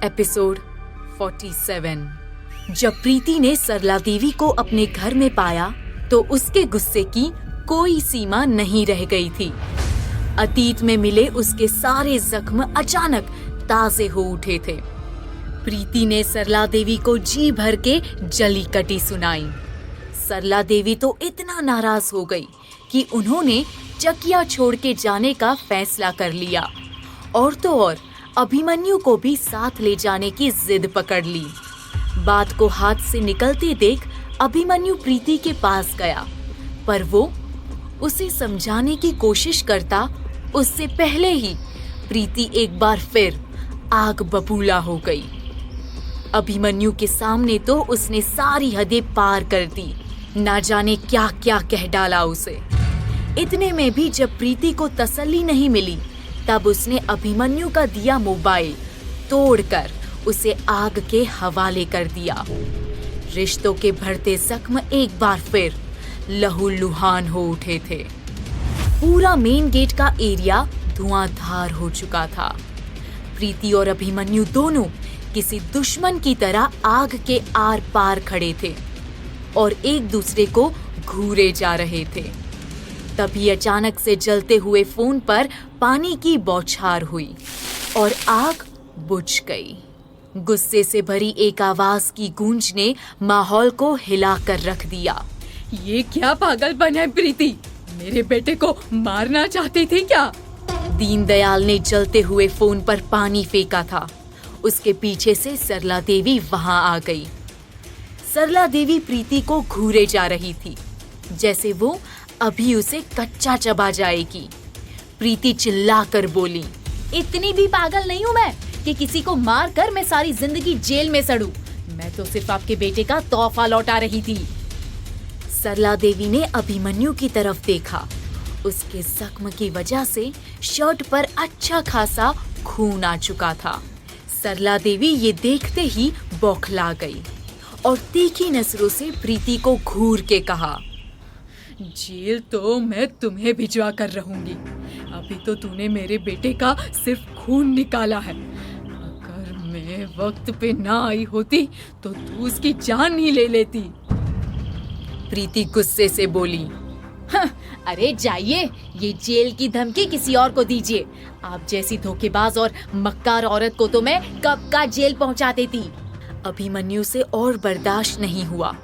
Episode 47। जब प्रीति ने सरला देवी को अपने घर में पाया तो उसके गुस्से की कोई सीमा नहीं रह गई थी। अतीत में मिले उसके सारे जख्म अचानक ताजे हो उठे थे। प्रीति ने सरला देवी को जी भर के जली कटी सुनाई। सरला देवी तो इतना नाराज हो गई कि उन्होंने चकिया छोड़ के जाने का फैसला कर लिया और तो और अभिमन्यु को भी साथ ले जाने की जिद पकड़ ली। बात को हाथ से निकलते देख अभिमन्यु प्रीति के पास गया, पर वो उसे समझाने की कोशिश करता उससे पहले ही प्रीति एक बार फिर आग बबूला हो गई। अभिमन्यु के सामने तो उसने सारी हदें पार कर दी, ना जाने क्या क्या कह डाला उसे। इतने में भी जब प्रीति को तसल्ली नहीं मिली तब उसने अभिमन्यु का दिया मोबाइल तोड़कर उसे आग के हवाले कर दिया। रिश्तों के बढ़ते जख्म एक बार फिर लहूलुहान हो उठे थे। पूरा मेन गेट का एरिया धुआंधार हो चुका था। प्रीति और अभिमन्यु दोनों किसी दुश्मन की तरह आग के आर पार खड़े थे और एक दूसरे को घूरे जा रहे थे। तभी अचानक से जलते हुए फोन पर पानी की बौछार हुई और आग बुझ गई। गुस्से से भरी एक आवाज की गूंज ने माहौल को हिला कर रख दिया। ये क्या पागलपन है प्रीति? मेरे बेटे को मारना चाहती थी क्या? दीनदयाल ने जलते हुए फोन पर पानी फेंका था। उसके पीछे से सरला देवी वहां आ गई। सरला देवी प्रीति को घूरे जा रही थी, जैसे वो अभी उसे कच्चा चबा जाएगी। प्रीति चिल्लाकर बोली, इतनी भी पागल नहीं हूँ मैं कि किसी को मार कर मैं सारी जिंदगी जेल में सड़ूं। मैं तो सिर्फ आपके बेटे का तोहफा लौटा रही थी। सरला देवी ने अभिमन्यु की तरफ देखा। उसके जख्म की वजह से शर्ट पर अच्छा खासा खून आ चुका था। सरला देवी ये देखते ही बौखला गई और तीखी नजरों से प्रीति को घूर के कहा, जेल तो मैं तुम्हें भिजवा कर रहूंगी। अभी तो तूने मेरे बेटे का सिर्फ खून निकाला है। अगर मैं वक्त पे ना आई होती तो तू उसकी जान ही ले लेती। प्रीति गुस्से से बोली, अरे जाइए, ये जेल की धमकी किसी और को दीजिए। आप जैसी धोखेबाज और मक्कार औरत को तो मैं कब का जेल पहुंचा देती। अभिमन्यु से और बर्दाश्त नहीं हुआ।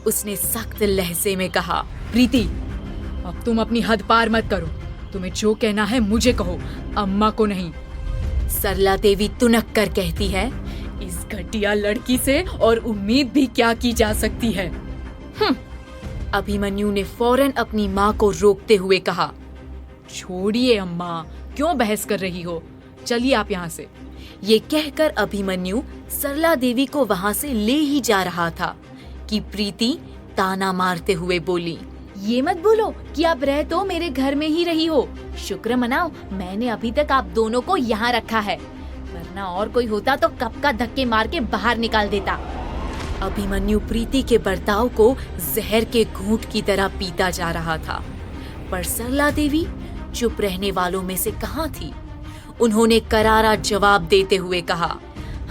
उसने सख्त लहजे में कहा, प्रीति, अब तुम अपनी हद पार मत करो। तुम्हें जो कहना है मुझे कहो, अम्मा को नहीं। सरला देवी तुनक कर कहती है, इस घटिया लड़की से और उम्मीद भी क्या की जा सकती है। अभिमन्यु ने फौरन अपनी माँ को रोकते हुए कहा, छोड़िए अम्मा, क्यों बहस कर रही हो? चलिए आप यहाँ से। ये कहकर अभिमन्यु सरला देवी को वहाँ से ले ही जा रहा था कि प्रीति ताना मारते हुए बोली, ये मत भूलो कि आप रह तो मेरे घर में ही रही हो। शुक्र मनाओ मैंने अभी तक आप दोनों को यहाँ रखा है, वरना और कोई होता तो कब का धक्के मार के बाहर निकाल देता। अभिमन्यु प्रीति के बर्ताव को जहर के घूंट की तरह पीता जा रहा था, पर सरला देवी चुप रहने वालों में से कहाँ थी। उन्होंने करारा जवाब देते हुए कहा,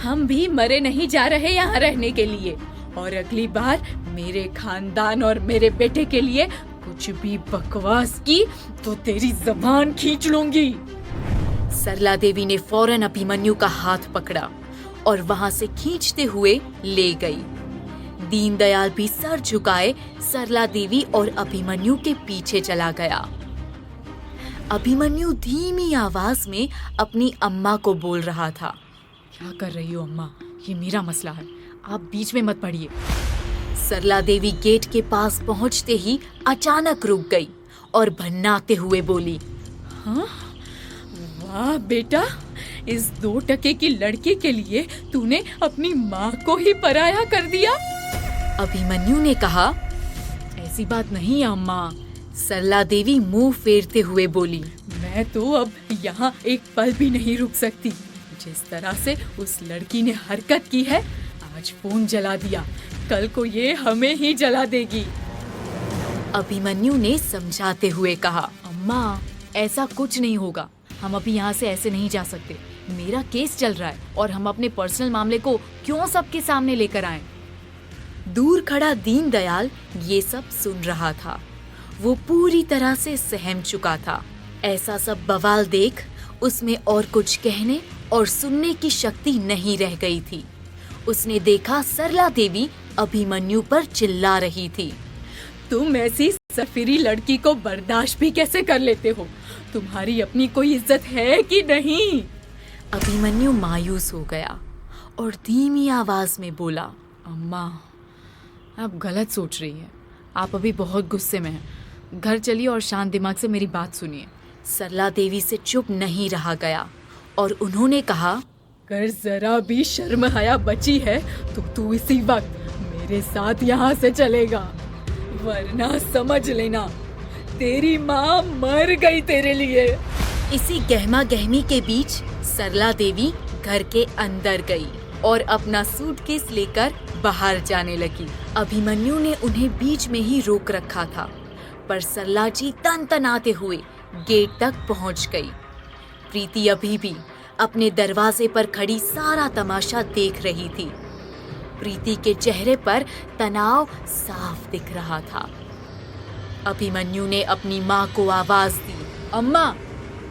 हम भी मरे नहीं जा रहे यहाँ रहने के लिए, और अगली बार मेरे खानदान और मेरे बेटे के लिए कुछ भी बकवास की तो तेरी जबान खींच लूंगी। सरला देवी ने फौरन अभिमन्यु का हाथ पकड़ा और वहां से खींचते हुए ले गई। दीनदयाल भी सर झुकाए सरला देवी और अभिमन्यु के पीछे चला गया। अभिमन्यु धीमी आवाज में अपनी अम्मा को बोल रहा था, क्या कर रही हो अम्मा? ये मेरा मसला है, आप बीच में मत पड़िए। सरला देवी गेट के पास पहुंचते ही अचानक रुक गई और भन्नाते हुए बोली, हाँ? वाह बेटा, इस 2 टके की लड़की के लिए तूने अपनी माँ को ही पराया कर दिया। अभिमन्यु ने कहा, ऐसी बात नहीं अम्मा। सरला देवी मुंह फेरते हुए बोली, मैं तो अब यहाँ एक पल भी नहीं रुक सकती। जिस तरह से उस लड़की ने हरकत की है, आज फोन जला दिया, कल को ये हमें ही जला देगी। अभिमन्यु ने समझाते हुए कहा, अम्मा ऐसा कुछ नहीं होगा, हम अभी यहाँ से ऐसे नहीं जा सकते। मेरा केस चल रहा है और हम अपने पर्सनल मामले को क्यों सबके सामने लेकर आए? दूर खड़ा दीनदयाल ये सब सुन रहा था। वो पूरी तरह से सहम चुका था। ऐसा सब बवाल देख उसमें और कुछ कहने और सुनने की शक्ति नहीं रह गई थी। उसने देखा सरला देवी अभिमन्यु पर चिल्ला रही थी। तुम ऐसी सफिरी लड़की को बर्दाश्त भी कैसे कर लेते हो? तुम्हारी अपनी कोई इज्जत है कि नहीं? अभिमन्यु मायूस हो गया और धीमी आवाज में बोला, अम्मा, आप गलत सोच रही हैं। आप अभी बहुत गुस्से में हैं। घर चलिए और शांत दिमाग से मेरी बात सुनिए। सरला देवी से चुप नहीं रहा गया और उन्होंने कहा, अगर जरा भी शर्म हया बची है तो तू इसी वक्त मेरे साथ यहाँ से चलेगा, वरना समझ लेना तेरी माँ मर गई तेरे लिए। इसी गहमा गहमी के बीच सरला देवी घर के अंदर गई और अपना सूटकेस लेकर बाहर जाने लगी। अभिमन्यु ने उन्हें बीच में ही रोक रखा था, पर सरला जी तनतनाते हुए गेट तक पहुंच गई। प्रीति अभी भी अपने दरवाजे पर खड़ी सारा तमाशा देख रही थी। प्रीति के चेहरे पर तनाव साफ दिख रहा था। अभिमन्यु ने अपनी माँ को आवाज दी, अम्मा,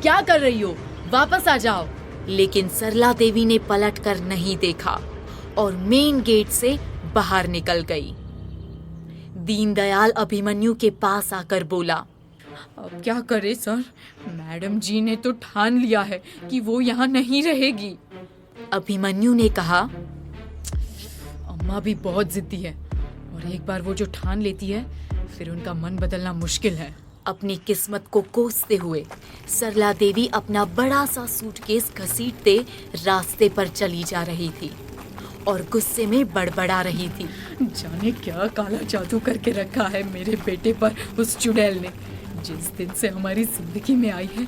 क्या कर रही हो? वापस आ जाओ। लेकिन सरला देवी ने पलटकर नहीं देखा और मेन गेट से बाहर निकल गई। दीनदयाल अभिमन्यु के पास आकर बोला, अब क्या करे सर? मैडम जी ने तो ठान लिया है कि वो यहाँ नहीं रहेगी। अभिमन्यु ने कहा, अम्मा भी बहुत जिद्दी है और एक बार वो जो ठान लेती है फिर उनका मन बदलना मुश्किल है। अपनी किस्मत को कोसते हुए सरला देवी अपना बड़ा सा सूटकेस घसीटते रास्ते पर चली जा रही थी और गुस्से में बड़बड़ा रही थी। जाने क्या काला जादू करके रखा है मेरे बेटे पर उस चुड़ैल ने। जिस दिन से हमारी जिंदगी में आई है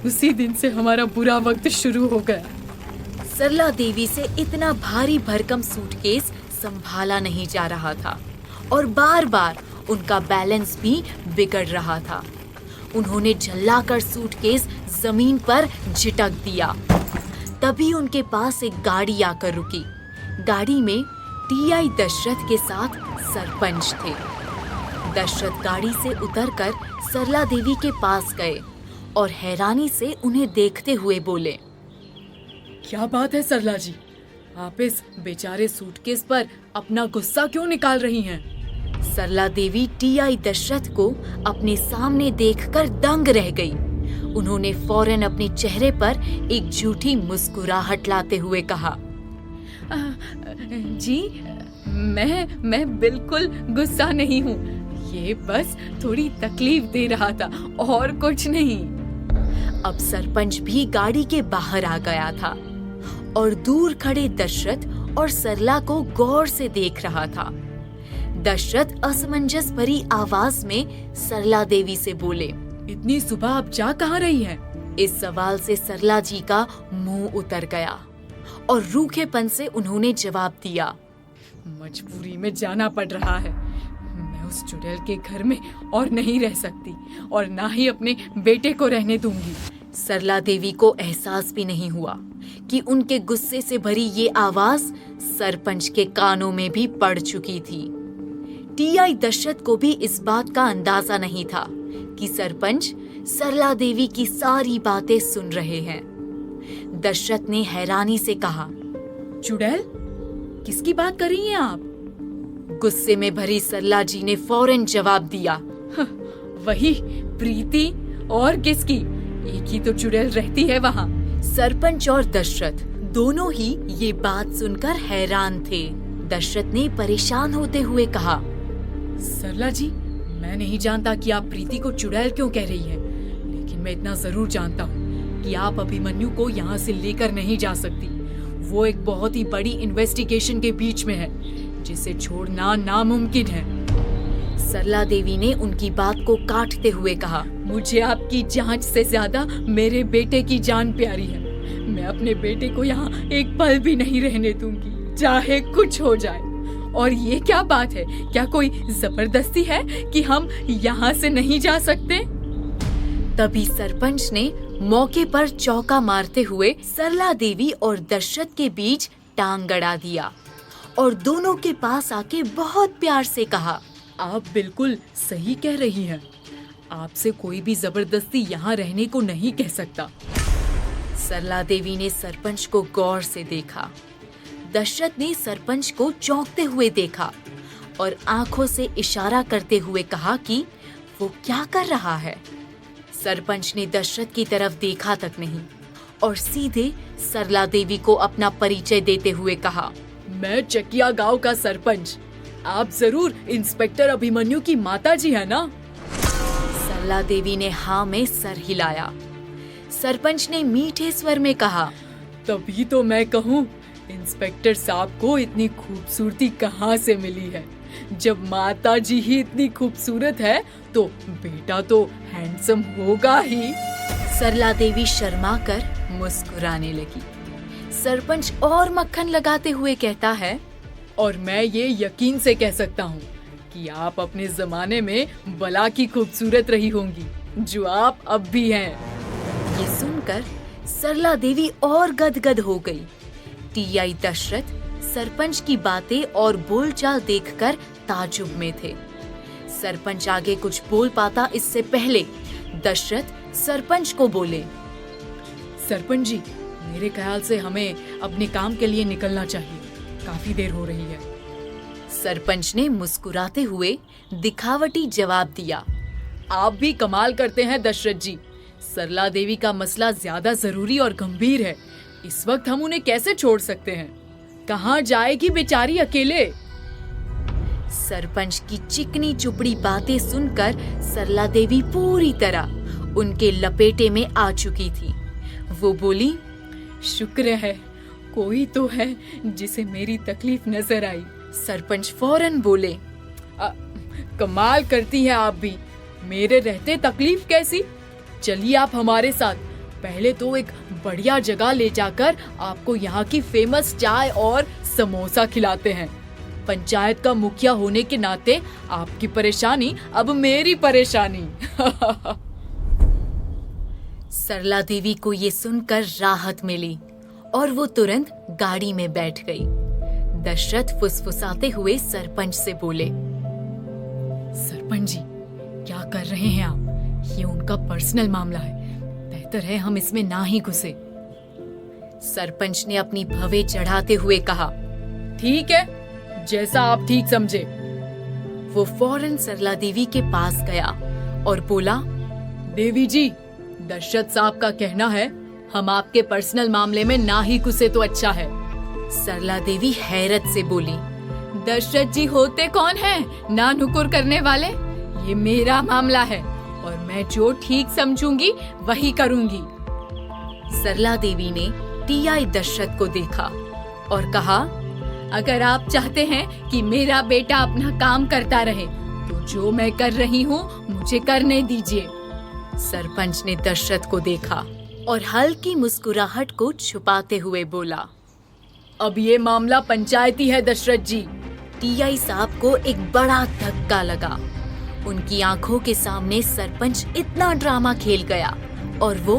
उसी दिन से हमारा बुरा वक्त शुरू हो गया। सरला देवी से इतना भारी भरकम सूटकेस संभाला नहीं जा रहा था और बार बार उनका बैलेंस भी बिगड़ रहा था। उन्होंने झल्लाकर सूटकेस जमीन पर झिटक दिया। तभी उनके पास एक गाड़ी आकर रुकी। गाड़ी में टीआई दशरथ के साथ सरपंच थे। दशरथ गाड़ी से उतरकर सरला देवी के पास गए और हैरानी से उन्हें देखते हुए बोले, क्या बात है सरला जी? आप इस बेचारे सूटकेस पर अपना गुस्सा क्यों निकाल रही हैं? सरला देवी टीआई दशरथ को अपने सामने देखकर दंग रह गई। उन्होंने फौरन अपने चेहरे पर एक झूठी मुस्कुराहट लाते हुए कहा, जी, मैं बिल्कुल गुस्सा नहीं हूँ। ये बस थोड़ी तकलीफ दे रहा था और कुछ नहीं। अब सरपंच भी गाड़ी के बाहर आ गया था और दूर खड़े दशरथ और सरला को गौर से देख रहा था। दशरथ असमंजस भरी आवाज में सरला देवी से बोले, इतनी सुबह आप जा कहाँ रही हैं? इस सवाल से सरला जी का मुंह उतर गया और रूखेपन से उन्होंने जवाब दिया, मजबूरी में जाना पड़ रहा है। मैं उस चुड़ैल के घर में और नहीं रह सकती और ना ही अपने बेटे को रहने दूंगी। सरला देवी को एहसास भी नहीं हुआ कि उनके गुस्से से भरी ये आवाज सरपंच के कानों में भी पड़ चुकी थी। टीआई दशरथ को भी इस बात का अंदाजा नहीं था कि सरपंच सरला देवी की सारी बातें सुन रहे हैं। दशरथ ने हैरानी से कहा, चुड़ैल? किसकी बात कर रही हैं आप? गुस्से में भरी सरला जी ने फौरन जवाब दिया, वही प्रीति। और किसकी? एक ही तो चुड़ैल रहती है वहाँ। सरपंच और दशरथ दोनों ही ये बात सुनकर हैरान थे। दशरथ ने परेशान होते हुए कहा, सरला जी, मैं नहीं जानता कि आप प्रीति को चुड़ैल क्यों कह रही हैं, लेकिन मैं इतना जरूर जानता हूँ कि आप अभिमन्यु को यहाँ से लेकर नहीं जा सकती। वो एक बहुत ही बड़ी इन्वेस्टिगेशन के बीच में है जिसे छोड़ना नामुमकिन है। सरला देवी ने उनकी बात को काटते हुए कहा, मुझे आपकी जांच से ज्यादा मेरे बेटे की जान प्यारी है। मैं अपने बेटे को यहाँ एक पल भी नहीं रहने दूंगी, चाहे कुछ हो जाए। और ये क्या बात है? क्या कोई जबरदस्ती है कि हम यहाँ से नहीं जा सकते? तभी सरपंच ने मौके पर चौका मारते हुए सरला देवी और दशरथ के बीच टांग गड़ा दिया और दोनों के पास आके बहुत प्यार से कहा, आप बिल्कुल सही कह रही हैं। आपसे कोई भी जबरदस्ती यहाँ रहने को नहीं कह सकता। सरला देवी ने सरपंच को गौर से देखा। दशरथ ने सरपंच को चौंकते हुए देखा और आंखों से इशारा करते हुए कहा कि वो क्या कर रहा है। सरपंच ने दशरथ की तरफ देखा तक नहीं और सीधे सरला देवी को अपना परिचय देते हुए कहा, मैं चकिया गांव का सरपंच। आप जरूर इंस्पेक्टर अभिमन्यु की माता जी है ना? सरला देवी ने हाँ में सर हिलाया। सरपंच ने मीठे स्वर में कहा, तभी तो मैं कहूँ, इंस्पेक्टर साहब को इतनी खूबसूरती कहाँ से मिली है? जब माता जी ही इतनी खूबसूरत है तो बेटा तो हैंडसम होगा ही। सरला देवी शर्मा कर मुस्कुराने लगी। सरपंच और मक्खन लगाते हुए कहता है, और मैं ये यकीन से कह सकता हूँ कि आप अपने जमाने में बला की खूबसूरत रही होंगी, जो आप अब भी हैं। ये सुनकर सरला देवी और गदगद हो गई। टीआई दशरथ सरपंच की बातें और बोलचाल देखकर ताजुब में थे। सरपंच आगे कुछ बोल पाता इससे पहले दशरथ सरपंच को बोले, सरपंच जी, मेरे ख्याल से हमें अपने काम के लिए निकलना चाहिए। काफी देर हो रही है। सरपंच ने मुस्कुराते हुए दिखावटी जवाब दिया, आप भी कमाल करते हैं दशरथ जी। सरला देवी का मसला ज्यादा जरूरी और गंभीर है। इस वक्त हम उन्हें कैसे छोड़ सकते हैं? कहाँ जाएगी बेचारी अकेले? सरपंच की चिकनी चुपड़ी बातें सुनकर सरला देवी पूरी तरह उनके लपेटे में आ चुकी थी। वो बोली, शुक्र है कोई तो है जिसे मेरी तकलीफ नजर आई। सरपंच फौरन बोले, कमाल करती हैं आप भी। मेरे रहते तकलीफ कैसी? चलिए आप हमारे साथ। पहले तो एक बढ़िया जगह ले जाकर आपको यहाँ की फेमस चाय और समोसा खिलाते हैं। पंचायत का मुखिया होने के नाते आपकी परेशानी अब मेरी परेशानी। सरला देवी को ये सुनकर राहत मिली और वो तुरंत गाड़ी में बैठ गई। दशरथ फुसफुसाते हुए सरपंच से बोले, सरपंच जी, क्या कर रहे हैं आप? ये उनका पर्सनल मामला है, बेहतर है हम इसमें ना ही घुसे। सरपंच ने अपनी भवें चढ़ाते हुए कहा, ठीक है, जैसा आप ठीक समझे। वो फौरन सरला देवी के पास गया और बोला, देवी जी, दशरथ साहब का कहना है हम आपके पर्सनल मामले में ना ही घुसे तो अच्छा है। सरला देवी हैरत से बोली, दशरथ जी होते कौन हैं ना नुकुर करने वाले? ये मेरा मामला है और मैं जो ठीक समझूंगी वही करूंगी। सरला देवी ने टीआई दशरथ को देखा और कहा, अगर आप चाहते हैं कि मेरा बेटा अपना काम करता रहे तो जो मैं कर रही हूँ मुझे करने दीजिए। सरपंच ने दशरथ को देखा और हल्की मुस्कुराहट को छुपाते हुए बोला, अब ये मामला पंचायती है दशरथ जी। टीआई साहब को एक बड़ा धक्का लगा। उनकी आंखों के सामने सरपंच इतना ड्रामा खेल गया और वो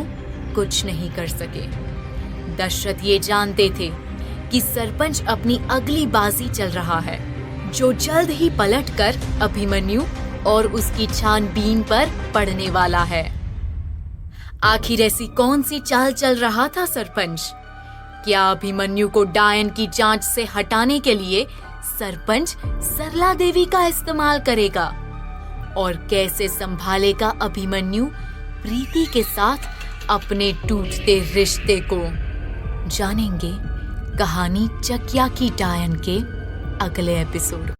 कुछ नहीं कर सके। दशरथ ये जानते थे कि सरपंच अपनी अगली बाजी चल रहा है, जो जल्द ही पलटकर अभिमन्यु और उसकी छानबीन पर पड़ने वाला है। आखिर ऐसी कौन सी चाल चल रहा था सरपंच? क्या अभिमन्यु को डायन की जांच से हटाने के लिए सरपंच सरला देवी का इस्तेमाल करेगा? और कैसे संभालेगा अभिमन्यु प्रीति के साथ अपने टूटते रिश्ते को? जानेंगे कहानी चकिया की डायन के अगले एपिसोड।